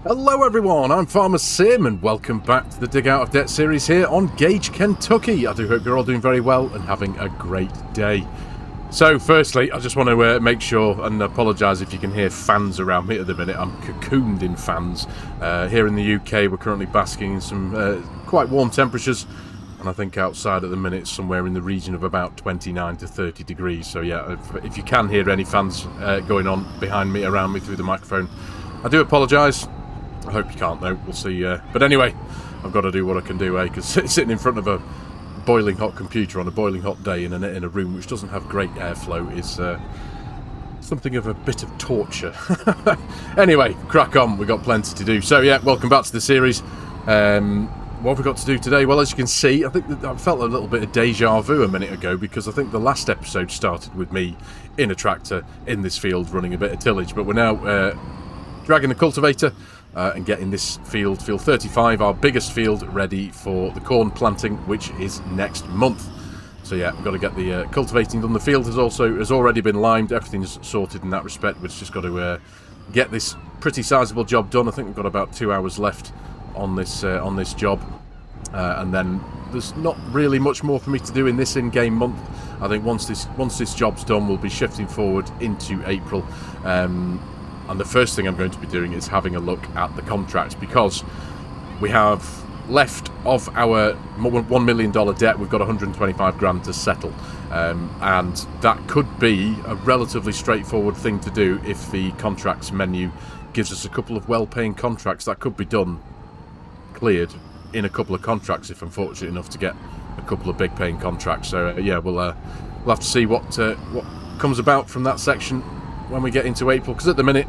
Hello everyone, I'm FARMERSIM and welcome back to the Dig Out of Debt series here on Gage, Kentucky. I do hope you're all doing very well and having a great day. So firstly, I just want to make sure and apologise if you can hear fans around me at the minute. I'm cocooned in fans. Here in the UK we're currently basking in some quite warm temperatures, and I think outside at the minute it's somewhere in the region of about 29 to 30 degrees. So yeah, if you can hear any fans going on behind me, around me through the microphone, I do apologise. I hope you can't though, we'll see. But anyway, I've got to do what I can do, because sitting in front of a boiling hot computer on a boiling hot day in a room which doesn't have great airflow is something of a bit of torture. Anyway, crack on, we've got plenty to do. So yeah, welcome back to the series. What have we got to do today? Well, as you can see, I think that I felt a little bit of deja vu a minute ago, because I think the last episode started with me in a tractor in this field running a bit of tillage, but we're now dragging the cultivator and getting this field 35, our biggest field, ready for the corn planting, which is next month. So yeah, we've got to get the cultivating done. The field has already been limed. Everything's sorted in that respect. We've just got to get this pretty sizable job done. I think we've got about 2 hours left on this job, and then there's not really much more for me to do in this in-game month. I think once this job's done, we'll be shifting forward into April. And the first thing I'm going to be doing is having a look at the contracts, because we have left of our $1 million debt, we've got 125 grand to settle. And that could be a relatively straightforward thing to do if the contracts menu gives us a couple of well-paying contracts. That could be done, cleared in a couple of contracts if I'm fortunate enough to get a couple of big paying contracts. So yeah, we'll have to see what comes about from that section when we get into April, because at the minute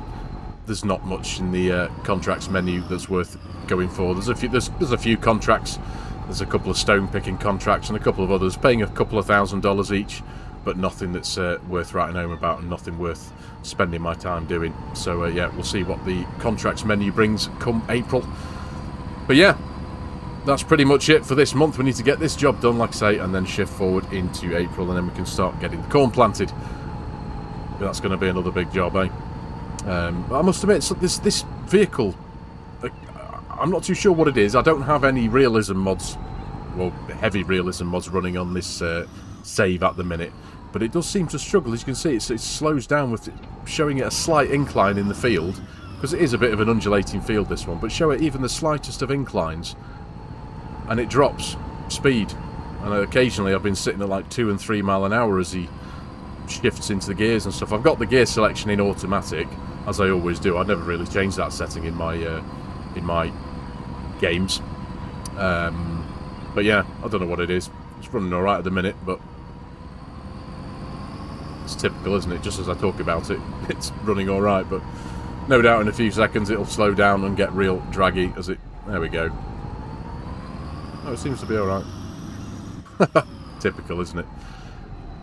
there's not much in the contracts menu that's worth going for. There's a few contracts. There's a couple of stone picking contracts and a couple of others paying a couple of $1,000s each, but nothing that's worth writing home about and nothing worth spending my time doing. So yeah, we'll see what the contracts menu brings come April. But yeah, that's pretty much it for this month. We need to get this job done, like I say, and then shift forward into April, and then we can start getting the corn planted. That's going to be another big job, eh? I must admit, so this vehicle, I'm not too sure what it is. I don't have any realism mods, well, heavy realism mods running on this save at the minute, but it does seem to struggle. As you can see, it slows down with showing it a slight incline in the field, because it is a bit of an undulating field, this one, but show it even the slightest of inclines, and it drops speed. And occasionally I've been sitting at like 2 and 3 mile an hour as he shifts into the gears and stuff. I've got the gear selection in automatic, as I always do. I never really change that setting in my games. But yeah, I don't know what it is. It's running alright at the minute, but it's typical, isn't it? Just as I talk about it, it's running alright, but no doubt in a few seconds it'll slow down and get real draggy as it... There we go. Oh, it seems to be alright. Typical, isn't it?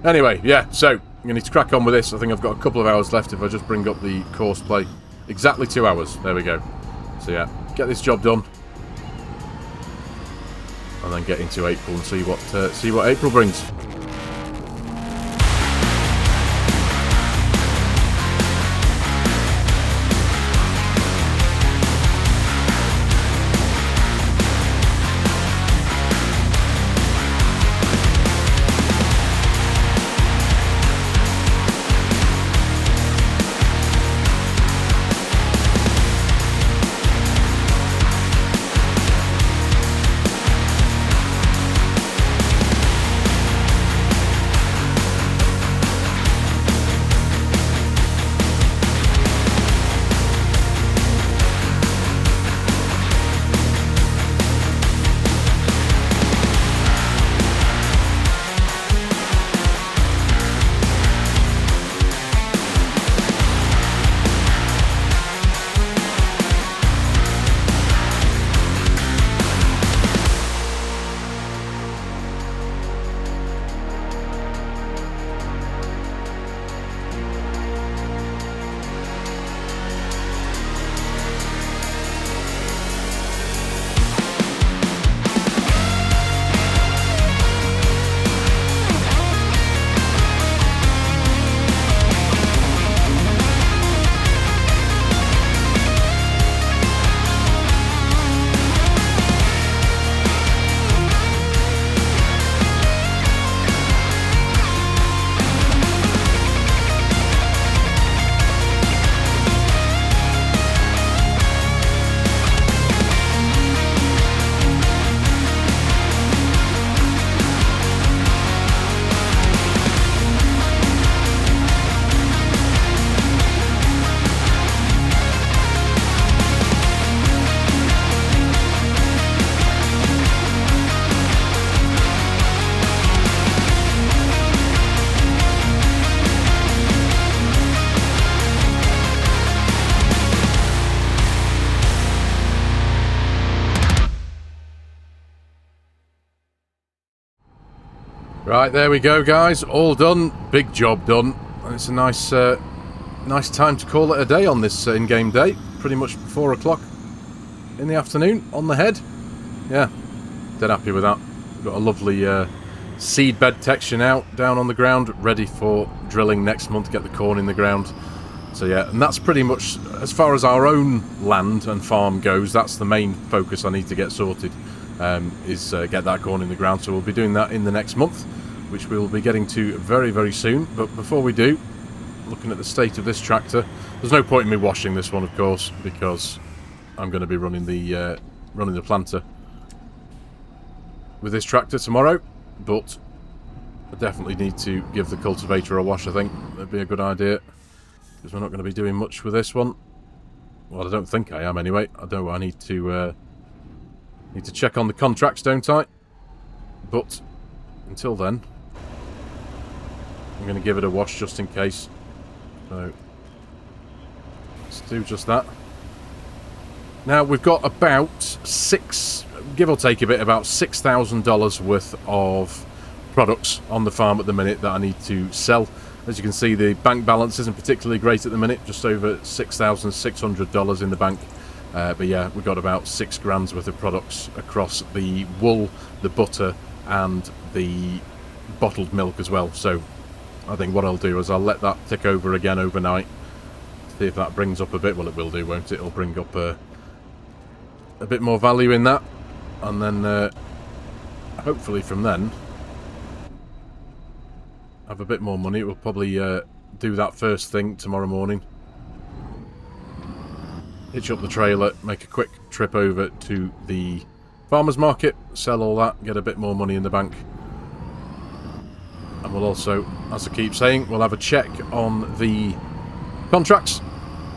Anyway, yeah, so I'm going to need to crack on with this. I think I've got a couple of hours left if I just bring up the course play. Exactly 2 hours. There we go. So yeah, get this job done, and then get into April and see what April brings. Right, there we go, guys. All done. Big job done. And it's a nice nice time to call it a day on this in-game day. Pretty much 4 o'clock in the afternoon on the head. Yeah, dead happy with that. We've got a lovely seed bed texture now down on the ground, ready for drilling next month, get the corn in the ground. So yeah, and that's pretty much, as far as our own land and farm goes, that's the main focus I need to get sorted, is get that corn in the ground. So we'll be doing that in the next month, which we'll be getting to very, very soon. But before we do, looking at the state of this tractor, there's no point in me washing this one, of course, because I'm going to be running the planter with this tractor tomorrow. But I definitely need to give the cultivator a wash. I think that'd be a good idea, because we're not going to be doing much with this one. Well, I don't think I am anyway. I know I need to check on the contracts, don't I? But until then, I'm going to give it a wash just in case. So let's do just that. Now we've got about give or take a bit, about $6,000 worth of products on the farm at the minute that I need to sell. As you can see, the bank balance isn't particularly great at the minute, just over $6,600 in the bank. But yeah, we've got about £6,000 worth of products across the wool, the butter, and the bottled milk as well. So I think what I'll do is I'll let that tick over again overnight, see if that brings up a bit. Well, it will do, won't it? It'll bring up a bit more value in that, and then hopefully from then have a bit more money. We'll probably do that first thing tomorrow morning, hitch up the trailer, make a quick trip over to the farmers market, sell all that, get a bit more money in the bank. And we'll also, as I keep saying, we'll have a check on the contracts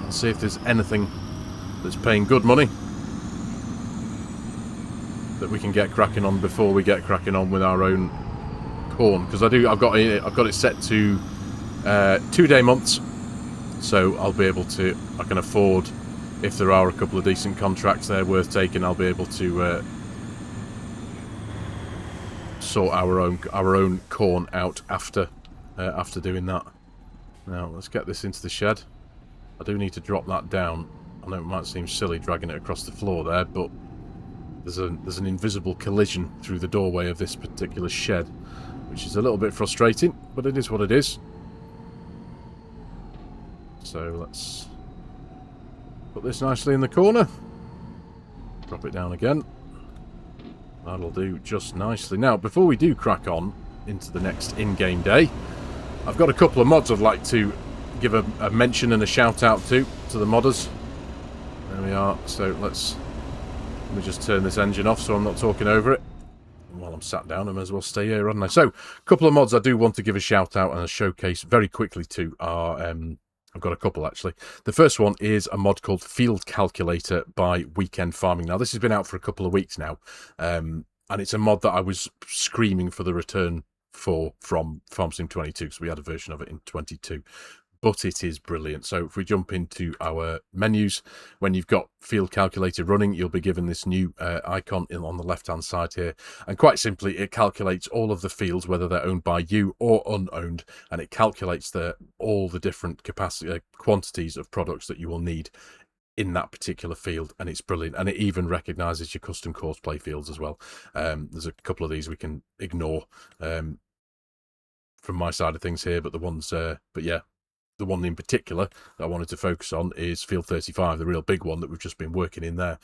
and see if there's anything that's paying good money that we can get cracking on before we get cracking on with our own corn. Because I've got it set to 2-day months, so I'll be able to, I can afford, if there are a couple of decent contracts there worth taking, I'll be able to sort our own corn out after doing that. Now let's get this into the shed. I do need to drop that down. I know it might seem silly dragging it across the floor there, but there's an invisible collision through the doorway of this particular shed, which is a little bit frustrating, but it is what it is. So let's put this nicely in the corner. Drop it down again. That'll do just nicely. Now, before we do crack on into the next in-game day, I've got a couple of mods I'd like to give a mention and a shout out to the modders. There we are. So let me just turn this engine off so I'm not talking over it. And while I'm sat down, I may as well stay here, hadn't I? So, a couple of mods I do want to give a shout out and a showcase very quickly to are, I've got a couple actually. The first one is a mod called Field Calculator by Weekend Farming. Now, this has been out for a couple of weeks now, and it's a mod that I was screaming for the return from FARMERSIM 22, so we had a version of it in 22. But it is brilliant. So if we jump into our menus, when you've got Field Calculator running, you'll be given this new icon on the left-hand side here. And quite simply, it calculates all of the fields, whether they're owned by you or unowned, and it calculates all the different quantities of products that you will need in that particular field, and it's brilliant. And it even recognizes your custom course play fields as well. There's a couple of these we can ignore from my side of things here, but the ones, but yeah. The one in particular that I wanted to focus on is Field 35, the real big one that we've just been working in there.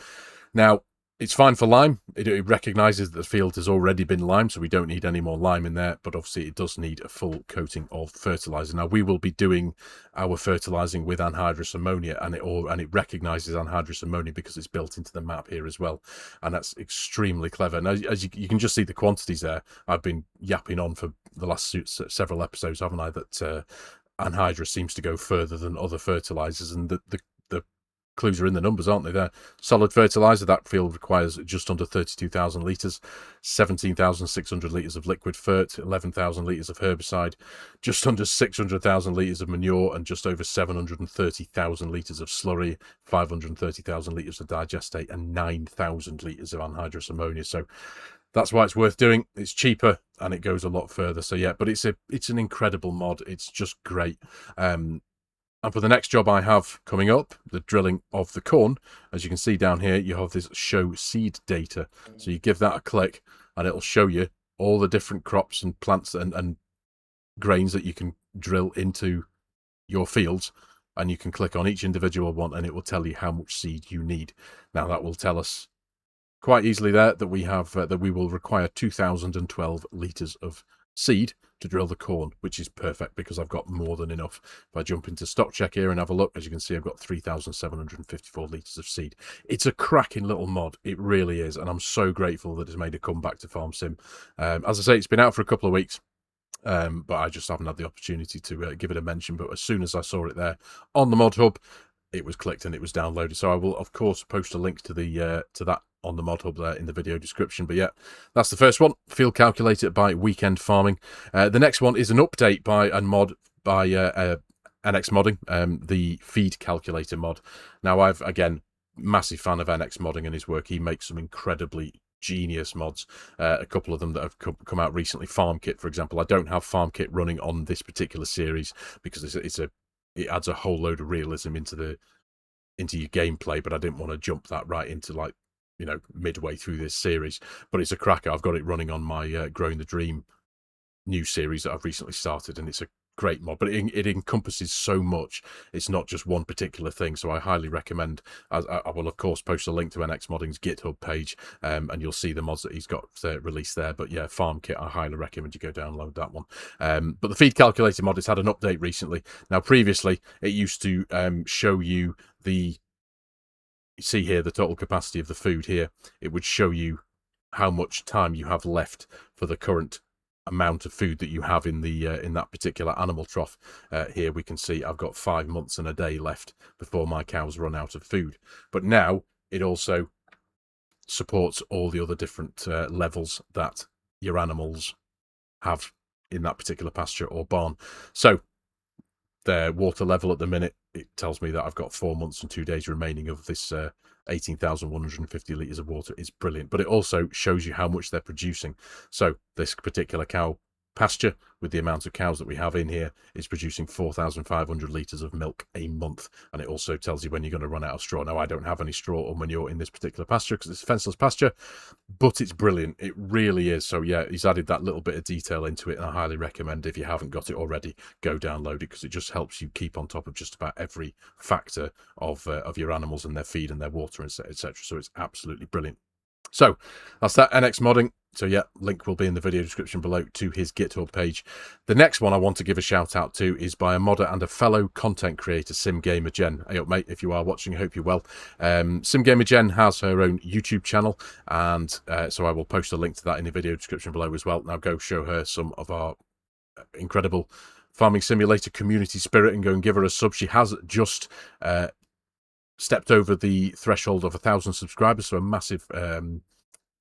Now, it's fine for lime. It recognises that the field has already been limed, so we don't need any more lime in there, but obviously it does need a full coating of fertiliser. Now, we will be doing our fertilising with anhydrous ammonia, and it recognises anhydrous ammonia because it's built into the map here as well, and that's extremely clever. Now, as you can just see the quantities there. I've been yapping on for the last several episodes, haven't I, that anhydrous seems to go further than other fertilizers, and the clues are in the numbers, aren't they? There, solid fertilizer, that field requires just under 32,000 litres, 17,600 litres of liquid fert, 11,000 litres of herbicide, just under 600,000 litres of manure, and just over 730,000 litres of slurry, 530,000 litres of digestate, and 9,000 litres of anhydrous ammonia. So that's why it's worth doing. It's cheaper and it goes a lot further. So yeah, but it's an incredible mod. It's just great. And for the next job I have coming up, the drilling of the corn, as you can see down here, you have this show seed data. So you give that a click and it'll show you all the different crops and plants and grains that you can drill into your fields. And you can click on each individual one and it will tell you how much seed you need. Now that will tell us quite easily there that we have that we will require 2012 litres of seed to drill the corn, which is perfect because I've got more than enough. If I jump into stock check here and have a look, as you can see, I've got 3,754 litres of seed. It's a cracking little mod. It really is. And I'm so grateful that it's made a comeback to FARMERSIM. As I say, it's been out for a couple of weeks. But I just haven't had the opportunity to give it a mention. But as soon as I saw it there on the Mod Hub, it was clicked and it was downloaded. So I will, of course, post a link to the to that on the Mod Hub there in the video description. But yeah, that's the first one, Field Calculator by Weekend Farming. The next one is an update by a mod by NX Modding, the Feed Calculator mod. Now, I've, again, massive fan of NX Modding and his work. He makes some incredibly genius mods. A couple of them that have come out recently, Farm Kit, for example. I don't have Farm Kit running on this particular series because it adds a whole load of realism into your gameplay, but I didn't want to jump that right into, like, you know, midway through this series. But it's a cracker. I've got it running on my Growing the Dream new series that I've recently started, and it's a great mod, but it encompasses so much. It's not just one particular thing, so I highly recommend. I will, of course, post a link to NX Modding's GitHub page, and you'll see the mods that he's got released there. But yeah, Farm Kit, I highly recommend you go download that one. But the Feed Calculator mod, it's had an update recently. Now, previously, it used to show you you see here the total capacity of the food here. It would show you how much time you have left for the current amount of food that you have in the in that particular animal trough. Here we can see I've got 5 months and a day left before my cows run out of food. But now it also supports all the other different levels that your animals have in that particular pasture or barn. So their water level at the minute, it tells me that I've got 4 months and 2 days remaining of this 18,150 litres of water. Is brilliant. But it also shows you how much they're producing. So this particular cow pasture, with the amount of cows that we have in here, is producing 4,500 litres of milk a month. And it also tells you when you're going to run out of straw. Now, I don't have any straw or manure in this particular pasture because it's a fenceless pasture, but it's brilliant. It really is. So yeah, he's added that little bit of detail into it, and I highly recommend, if you haven't got it already, go download it, because it just helps you keep on top of just about every factor of your animals and their feed and their water, etc. So it's absolutely brilliant. So that's that NX Modding. So yeah, link will be in the video description below to his GitHub page. The next one I want to give a shout out to is by a modder and a fellow content creator, SimGamerGen. Hey up, mate, if you are watching, I hope you're well. SimGamerGen has her own YouTube channel, and so I will post a link to that in the video description below as well. Now go show her some of our incredible Farming Simulator community spirit and go and give her a sub. She has just stepped over the threshold of 1,000 subscribers, so a massive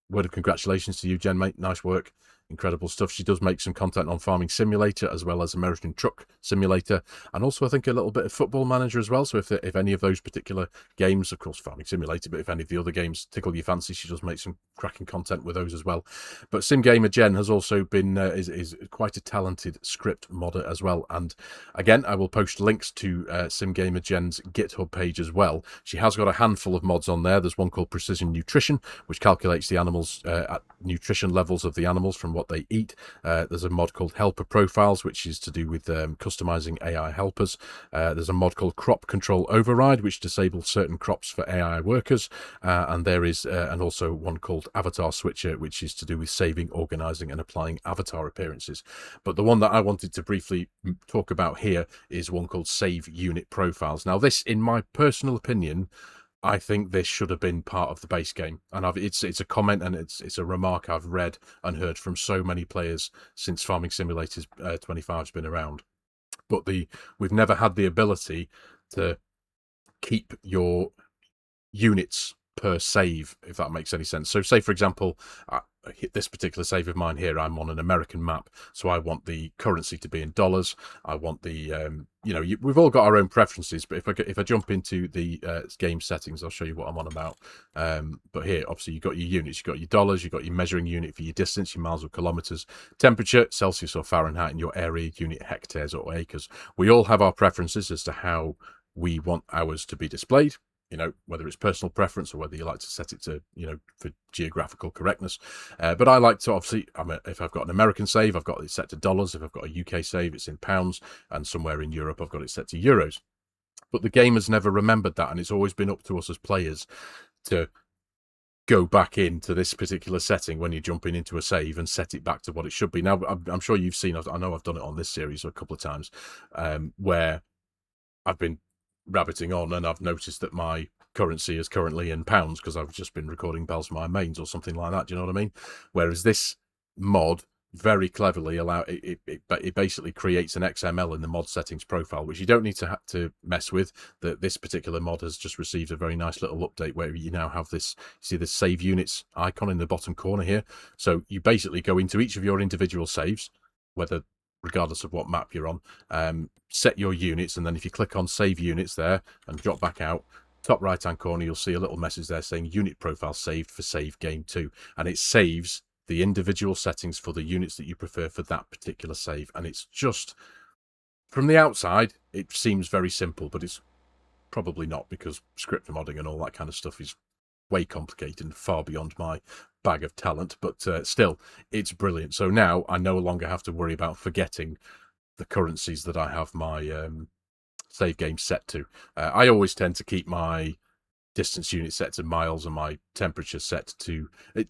word of congratulations to you, Jen, mate. Nice work. Incredible stuff. She does make some content on Farming Simulator as well as American Truck Simulator, and also I think a little bit of Football Manager as well. So if any of those particular games, of course Farming Simulator, but if any of the other games tickle your fancy, she does make some cracking content with those as well. But SimGamerGen has also been is quite a talented script modder as well. And again, I will post links to SimGamerGen's GitHub page as well. She has got a handful of mods on there. There's one called Precision Nutrition, which calculates the animals at nutrition levels of the animals from what they eat. There's a mod called Helper Profiles, which is to do with customizing AI helpers. There's a mod called Crop Control Override, which disables certain crops for AI workers. And there is and also one called Avatar Switcher, which is to do with saving, organizing, and applying avatar appearances. But the one that I wanted to briefly talk about here is one called Save Unit Profiles. Now, this, in my personal opinion, I think this should have been part of the base game, and it's a comment and it's a remark I've read and heard from so many players since Farming Simulator 25 has been around. But we've never had the ability to keep your units per save, if that makes any sense. So say, for example, hit this particular save of mine here, I'm on an American map, so I want the currency to be in dollars. I want the, you know, we've all got our own preferences, but if I jump into the game settings, I'll show you what I'm on about. But here, obviously, you've got your units, you've got your dollars, you've got your measuring unit for your distance, your miles or kilometers, temperature, Celsius or Fahrenheit, and your area unit, hectares or acres. We all have our preferences as to how we want ours to be displayed. You know, whether it's personal preference or whether you like to set it to, you know, for geographical correctness. But I like to, obviously, if I've got an American save, I've got it set to dollars. If I've got a UK save, it's in pounds. And somewhere in Europe, I've got it set to euros. But the game has never remembered that. And it's always been up to us as players to go back into this particular setting when you're jumping into a save and set it back to what it should be. Now, I'm sure you've seen, I know I've done it on this series a couple of times, where I've been rabbiting on and I've noticed that my currency is currently in pounds because I've just been recording bells for my mains or something like that. Do you know what I mean? Whereas this mod very cleverly it basically creates an XML in the mod settings profile, which you don't need to mess with. This particular mod has just received a very nice little update where you now have this, you see the save units icon in the bottom corner here. So you basically go into each of your individual saves, regardless of what map you're on, set your units, and then if you click on save units there and drop back out, top right hand corner, you'll see a little message there saying unit profile saved for save game 2, and it saves the individual settings for the units that you prefer for that particular save. And it's just, from the outside, it seems very simple, but it's probably not, because script modding and all that kind of stuff is way complicated and far beyond my bag of talent, but still, it's brilliant. So now I no longer have to worry about forgetting the currencies that I have my save game set to. I always tend to keep my distance unit set to miles and my temperature set to it.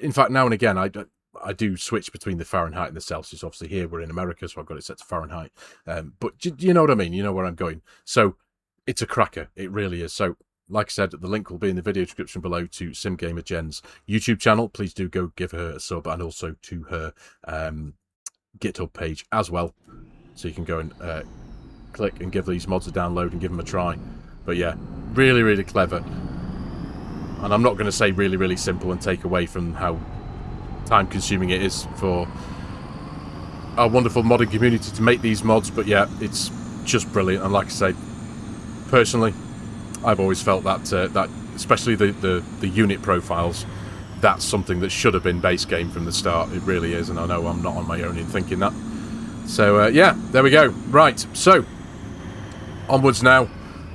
In fact, now and again, I do switch between the Fahrenheit and the Celsius. Obviously, here we're in America, so I've got it set to Fahrenheit. But you know what I mean? You know where I'm going. So it's a cracker. It really is. So, like I said, the link will be in the video description below to SimGamer Jen's YouTube channel. Please do go give her a sub, and also to her GitHub page as well. So you can go and click and give these mods a download and give them a try. But yeah, really, really clever. And I'm not going to say really, really simple and take away from how time-consuming it is for our wonderful modding community to make these mods. But yeah, it's just brilliant. And like I say, personally, I've always felt that that especially the unit profiles, that's something that should have been base game from the start. It really is, and I know I'm not on my own in thinking that. So yeah, there we go. Right, so onwards now.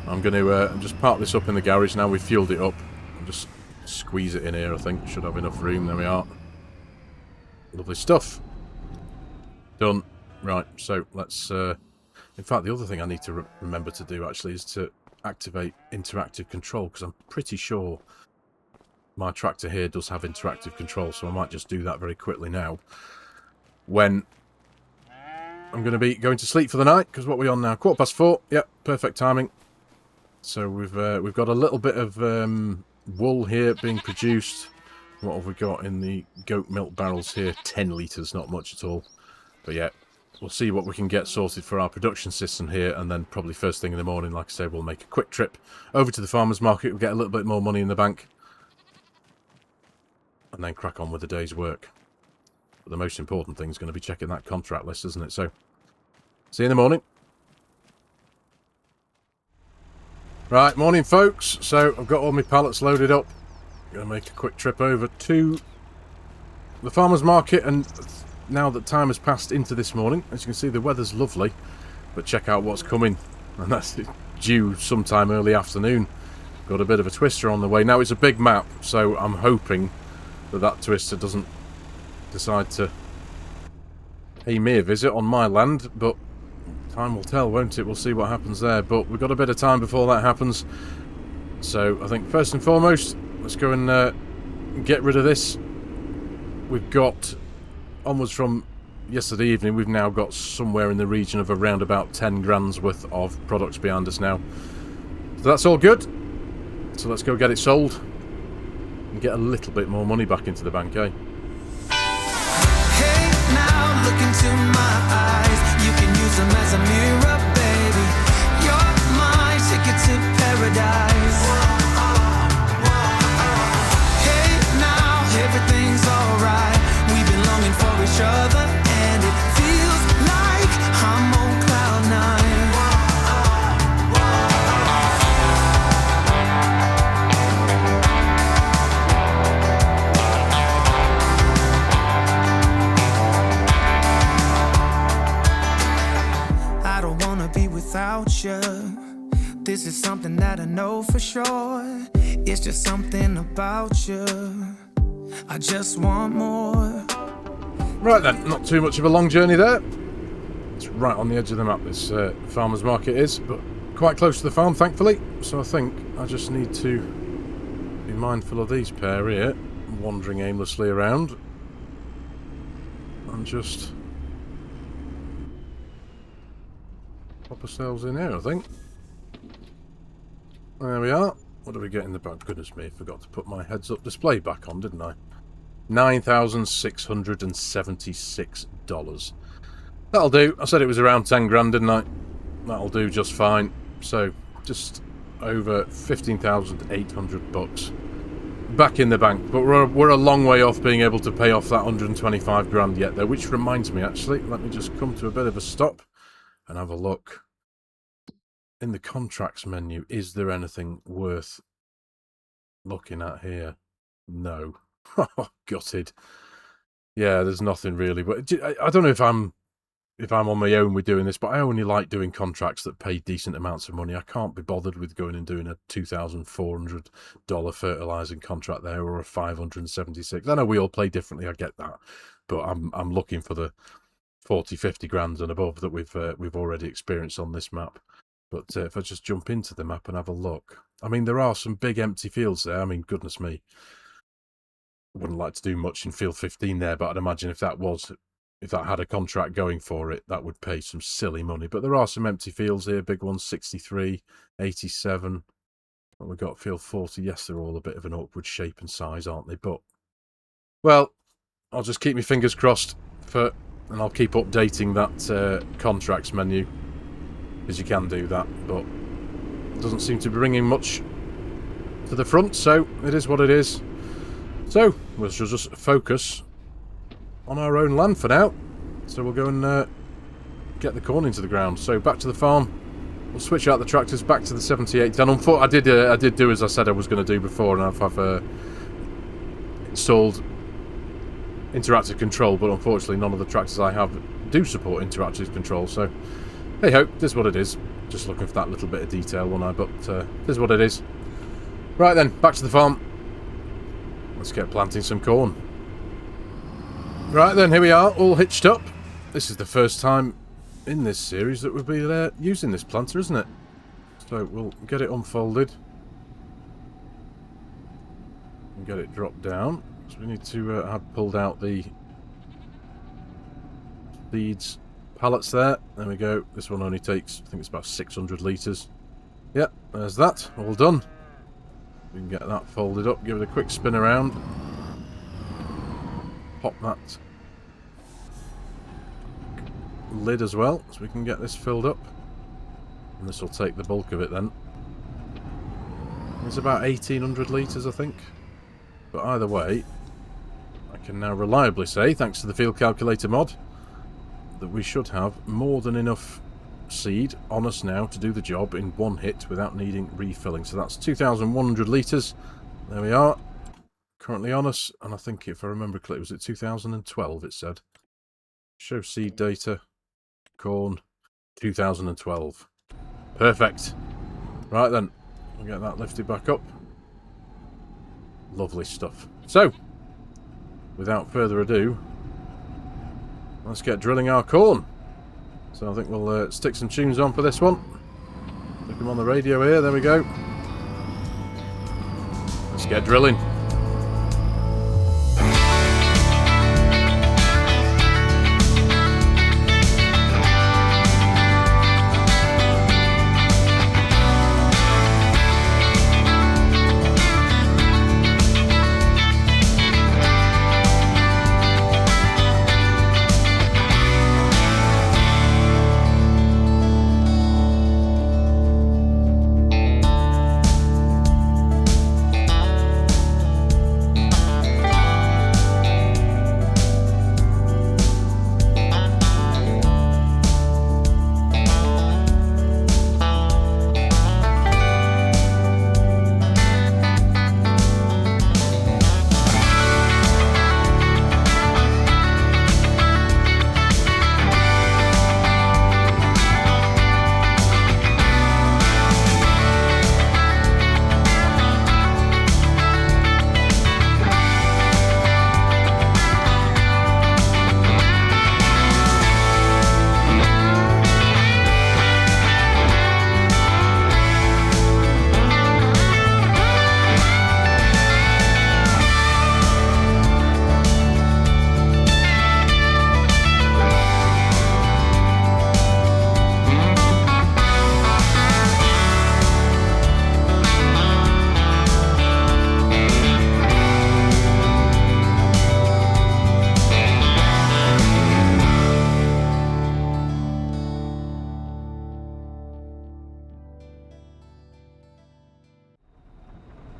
I'm going to just park this up in the garage now. We've fueled it up. I'll just squeeze it in here, I think. Should have enough room. There we are. Lovely stuff. Done. Right, so let's... in fact, the other thing I need to remember to do, actually, is to activate interactive control, because I'm pretty sure my tractor here does have interactive control, so I might just do that very quickly now. When I'm going to be going to sleep for the night, because what are we on now? 4:15. Yep, perfect timing. So we've got a little bit of wool here being produced. What have we got in the goat milk barrels here? 10 litres, not much at all. But yeah, we'll see what we can get sorted for our production system here, and then probably first thing in the morning, like I say, we'll make a quick trip over to the farmer's market. We'll get a little bit more money in the bank, and then crack on with the day's work. But the most important thing is going to be checking that contract list, isn't it? So, see you in the morning. Right, morning folks. So, I've got all my pallets loaded up. I'm going to make a quick trip over to the farmer's market, and now that time has passed into this morning, as you can see, the weather's lovely, but check out what's coming, and that's due sometime early afternoon. Got a bit of a twister on the way. Now, it's a big map, so I'm hoping that twister doesn't decide to pay me a visit on my land, but time will tell, won't it? We'll see what happens there, but we've got a bit of time before that happens. So I think first and foremost, let's go and get rid of this. We've got, onwards from yesterday evening, we've now got somewhere in the region of around about 10 grand's worth of products behind us now. So that's all good. So let's go get it sold and get a little bit more money back into the bank, eh? Hey, now look into my eyes. You can use them as a mirror, baby. You're my ticket to paradise. Hey, now everything's alright. about you. This is something that I know for sure. It's just something about you. I just want more. Right then, not too much of a long journey there. It's right on the edge of the map, this farmer's market is, but quite close to the farm, thankfully. So I think I just need to be mindful of these pair here, wandering aimlessly around. And just pop ourselves in here, I think. There we are. What do we get in the back? Goodness me, I forgot to put my heads-up display back on, didn't I? $9,676. That'll do. I said it was around 10 grand, didn't I? That'll do just fine. So, just over 15,800 bucks back in the bank. But we're a long way off being able to pay off that 125 grand yet, though. Which reminds me, actually, let me just come to a bit of a stop and have a look. In the contracts menu, is there anything worth looking at here? No. Gutted. Yeah, there's nothing really. But I don't know if I'm on my own with doing this, but I only like doing contracts that pay decent amounts of money. I can't be bothered with going and doing a $2,400 fertilizing contract there, or a $576. I know we all play differently. I get that, but I'm looking for the 40, 50 grand and above that we've already experienced on this map. But if I just jump into the map and have a look, I mean, there are some big empty fields there. I mean, goodness me, I wouldn't like to do much in field 15 there, but I'd imagine if that had a contract going for it, that would pay some silly money. But there are some empty fields here, big ones, 63, 87. What we've got field 40. Yes, they're all a bit of an awkward shape and size, aren't they? But, well, I'll just keep my fingers crossed and I'll keep updating that contracts menu, because you can do that, but it doesn't seem to be bringing much to the front, so it is what it is. So, we'll just focus on our own land for now. So we'll go and get the corn into the ground. So back to the farm. We'll switch out the tractors back to the 78. And I did do as I said I was going to do before, and I've installed interactive control, but unfortunately none of the tractors I have do support interactive control. So hey ho, this is what it is. Just looking for that little bit of detail, wasn't I? But this is what it is. Right then, back to the farm. Let's get planting some corn. Right then, here we are, all hitched up. This is the first time in this series that we'll be using this planter, isn't it? So we'll get it unfolded and get it dropped down. So we need to have pulled out the seeds pallets there. There we go. This one only takes, I think it's about 600 litres. Yep, there's that. All done. We can get that folded up, give it a quick spin around. Pop that lid as well, so we can get this filled up. And this will take the bulk of it then. It's about 1,800 litres, I think. But either way, I can now reliably say, thanks to the field calculator mod, that we should have more than enough seed on us now to do the job in one hit without needing refilling. So that's 2,100 litres. There we are. Currently on us, and I think if I remember correctly, was it 2012 it said. Show seed data. Corn. 2012. Perfect. Right then. We'll get that lifted back up. Lovely stuff. So, without further ado, let's get drilling our corn. So I think we'll stick some tunes on for this one. Stick them on the radio here. There we go. Let's get drilling.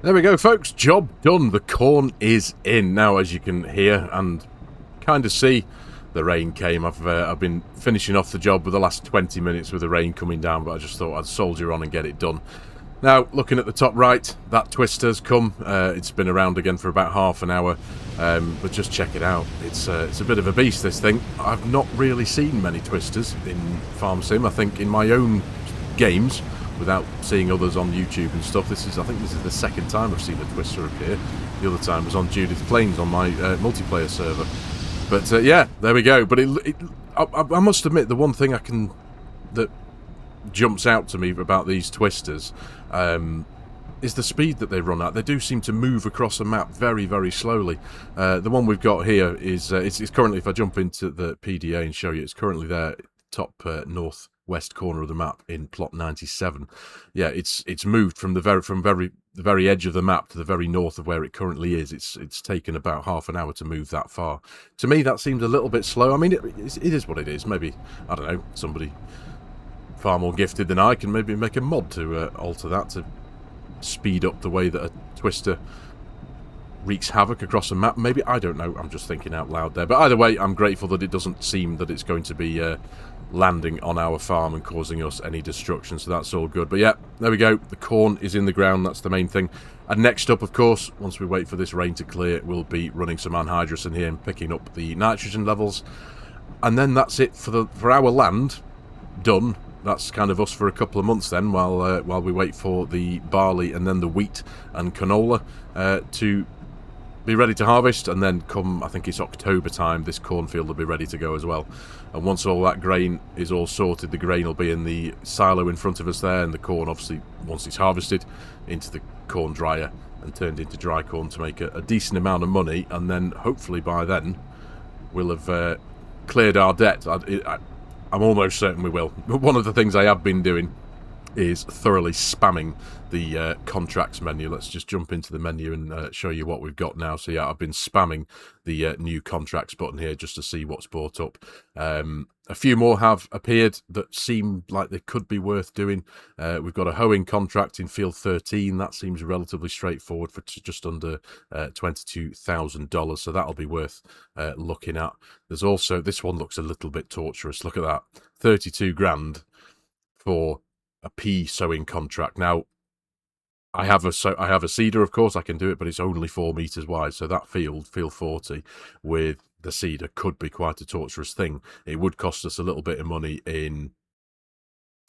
There we go, folks. Job done. The corn is in. Now, as you can hear and kind of see, the rain came. I've been finishing off the job with the last 20 minutes with the rain coming down, but I just thought I'd soldier on and get it done. Now, looking at the top right, that twister's come. It's been around again for about half an hour, but just check it out. It's a bit of a beast, this thing. I've not really seen many twisters in FARMERSIM. I think in my own games, without seeing others on YouTube and stuff, I think this is the second time I've seen a twister appear. The other time was on Judith Plains on my multiplayer server. But yeah, there we go. But I must admit, the one thing that jumps out to me about these twisters is the speed that they run at. They do seem to move across the map very, very slowly. The one we've got here is it's currently, if I jump into the PDA and show you, it's currently there, top northwest corner of the map in plot 97. Yeah, it's moved from the very edge of the map to the very north of where it currently is. It's taken about half an hour to move that far. To me, that seems a little bit slow. I mean, it is what it is. Maybe, I don't know, somebody far more gifted than I can maybe make a mod to alter that, to speed up the way that a twister wreaks havoc across the map. Maybe, I don't know, I'm just thinking out loud there. But either way, I'm grateful that it doesn't seem that it's going to be landing on our farm and causing us any destruction, so that's all good. But yeah, there we go, the corn is in the ground, that's the main thing. And next up, of course, once we wait for this rain to clear, we'll be running some anhydrous in here and picking up the nitrogen levels, and then that's it for our land done. That's kind of us for a couple of months then, while we wait for the barley and then the wheat and canola to be ready to harvest, and then come, I think it's October time, this cornfield will be ready to go as well. And once all that grain is all sorted, the grain will be in the silo in front of us there, and the corn, obviously, once it's harvested, into the corn dryer and turned into dry corn to make a decent amount of money, and then hopefully by then we'll have cleared our debt. I'm almost certain we will. But one of the things I have been doing is thoroughly spamming the contracts menu. Let's just jump into the menu and show you what we've got now. So yeah, I've been spamming the new contracts button here just to see what's brought up. A few more have appeared that seem like they could be worth doing. We've got a hoeing contract in field 13. That seems relatively straightforward for just under $22,000. So that'll be worth looking at. There's also, this one looks a little bit torturous. Look at that, 32 grand for a pea sowing contract. Now, I have a seeder, of course, I can do it, but it's only 4 meters wide. So that field 40, with the seeder could be quite a torturous thing. It would cost us a little bit of money in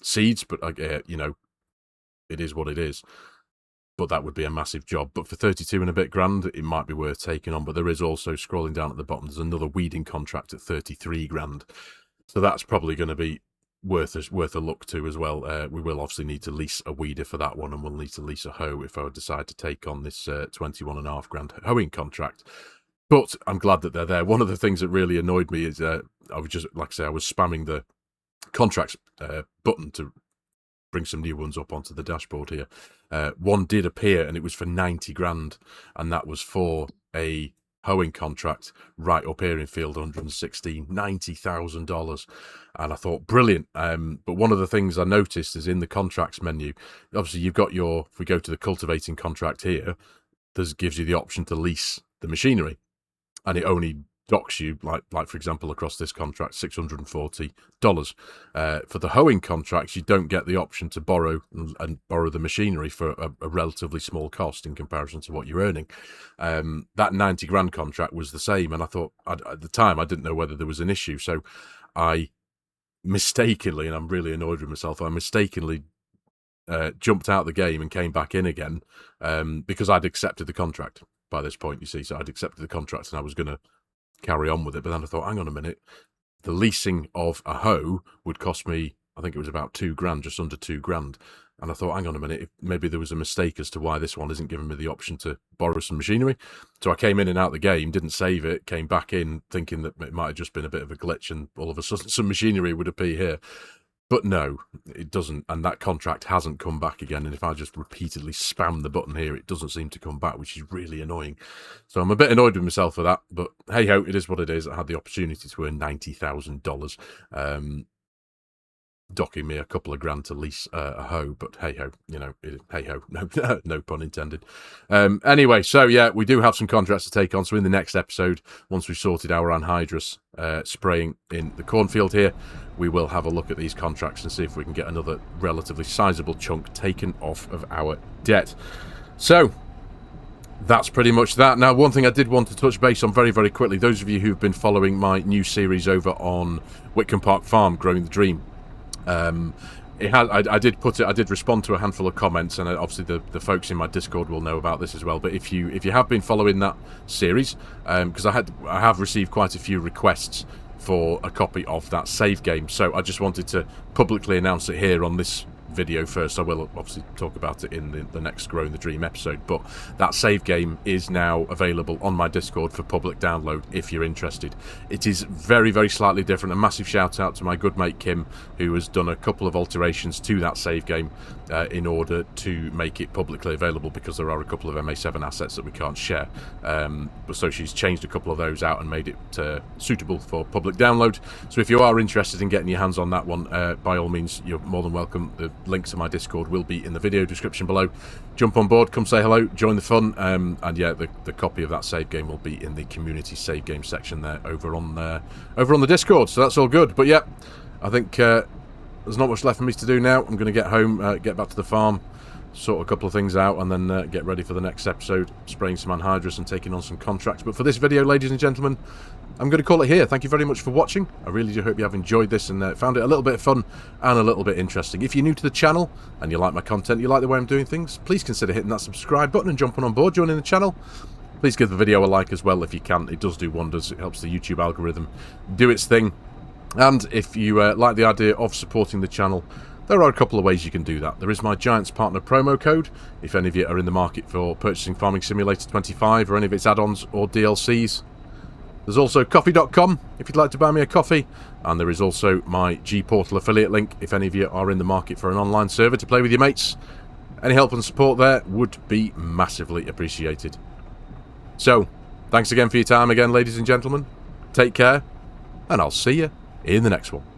seeds, but you know, it is what it is. But that would be a massive job. But for 32 and a bit grand, it might be worth taking on. But there is also, scrolling down at the bottom, there's another weeding contract at 33 grand. So that's probably going to be worth a look to as well. We will obviously need to lease a weeder for that one, and we'll need to lease a hoe if I decide to take on this 21.5 grand hoeing contract. But I'm glad that they're there. One of the things that really annoyed me is I was just, like I say, I was spamming the contracts button to bring some new ones up onto the dashboard here. One did appear, and it was for 90 grand, and that was for a hoeing contract right up here in field 116, $90,000. And I thought, brilliant. But one of the things I noticed is in the contracts menu, obviously you've got your, if we go to the cultivating contract here, this gives you the option to lease the machinery, and it only docks you, like for example, across this contract, $640. For the hoeing contracts, you don't get the option to borrow the machinery for a relatively small cost in comparison to what you're earning. That 90 grand contract was the same, and I thought, at the time, I didn't know whether there was an issue, so I mistakenly, and I'm really annoyed with myself, I mistakenly jumped out the game and came back in again, because I'd accepted the contract by this point, you see. So I'd accepted the contract and I was going to carry on with it. But then I thought, hang on a minute, the leasing of a hoe would cost me, I think it was about 2 grand, just under 2 grand. And I thought, hang on a minute, maybe there was a mistake as to why this one isn't giving me the option to borrow some machinery. So I came in and out the game, didn't save it, came back in thinking that it might have just been a bit of a glitch and all of a sudden some machinery would appear here. But no, it doesn't, and that contract hasn't come back again. And if I just repeatedly spam the button here, it doesn't seem to come back, which is really annoying. So I'm a bit annoyed with myself for that, but hey-ho, it is what it is. I had the opportunity to earn $90,000. docking me a couple of grand to lease a hoe, but hey ho, you know, hey ho, no, no pun intended. Anyway, so yeah, we do have some contracts to take on. So in the next episode, once we've sorted our anhydrous spraying in the cornfield here, we will have a look at these contracts and see if we can get another relatively sizable chunk taken off of our debt. So that's pretty much that. Now, one thing I did want to touch base on very, very quickly, those of you who've been following my new series over on Whitcomb Park Farm, Growing the Dream, I did respond to a handful of comments, and obviously the folks in my Discord will know about this as well. But if you have been following that series, because I have received quite a few requests for a copy of that save game, so I just wanted to publicly announce it here on this video first. I will obviously talk about it in the next Growing the Dream episode, but that save game is now available on my Discord for public download if you're interested. It is very, very slightly different. A massive shout out to my good mate Kim, who has done a couple of alterations to that save game in order to make it publicly available, because there are a couple of MA7 assets that we can't share. So she's changed a couple of those out and made it suitable for public download. So if you are interested in getting your hands on that one, by all means, you're more than welcome. The link to my Discord will be in the video description below. Jump on board, come say hello, join the fun, and yeah, the copy of that save game will be in the community save game section there over on the Discord. So that's all good. But yeah, I think there's not much left for me to do now. I'm going to get home, get back to the farm, sort a couple of things out, and then get ready for the next episode, spraying some anhydrous and taking on some contracts. But for this video, ladies and gentlemen, I'm going to call it here. Thank you very much for watching. I really do hope you have enjoyed this and found it a little bit fun and a little bit interesting. If you're new to the channel and you like my content, you like the way I'm doing things, please consider hitting that subscribe button and jumping on board, joining the channel. Please give the video a like as well if you can. It does do wonders. It helps the YouTube algorithm do its thing. And if you like the idea of supporting the channel, there are a couple of ways you can do that. There is my Giants Partner promo code, if any of you are in the market for purchasing Farming Simulator 25 or any of its add-ons or DLCs. There's also coffee.com if you'd like to buy me a coffee. And there is also my G-Portal affiliate link if any of you are in the market for an online server to play with your mates. Any help and support there would be massively appreciated. So, thanks again for your time again, ladies and gentlemen. Take care, and I'll see you in the next one.